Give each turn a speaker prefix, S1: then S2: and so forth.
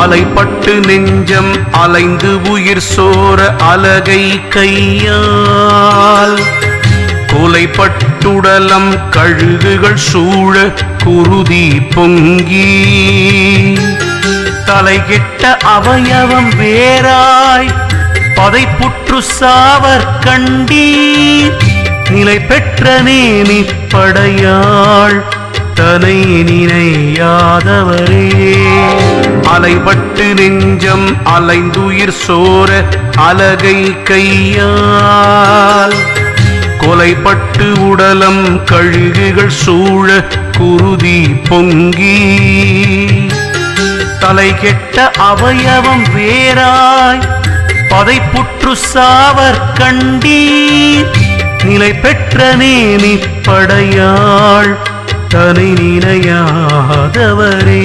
S1: அலைப்பட்டு நெஞ்சம் அலைந்து உயிர் சோர அலகை கையால் கொலைப்பட்டுடலம் கழுகுகள் சூழ குருதி பொங்கி தலைகெட்ட அவயவம் வேறாய் பதைப்புற்று சாவர் கண்டி நிலை பெற்ற நேமி படையாள் தனை நினையாதவரே அலைபட்டு நெஞ்சம் அலைந்துயிர் சோர அலகை கையால் கொலைப்பட்டு உடலம் கழுகுகள் சூழ குருதி பொங்கி தலைகெட்ட அவயவம் வேறாய் பதைப்புற்று சாவர் கண்டி நிலை பெற்ற நேமி படையாள் தனை நினையாதவரே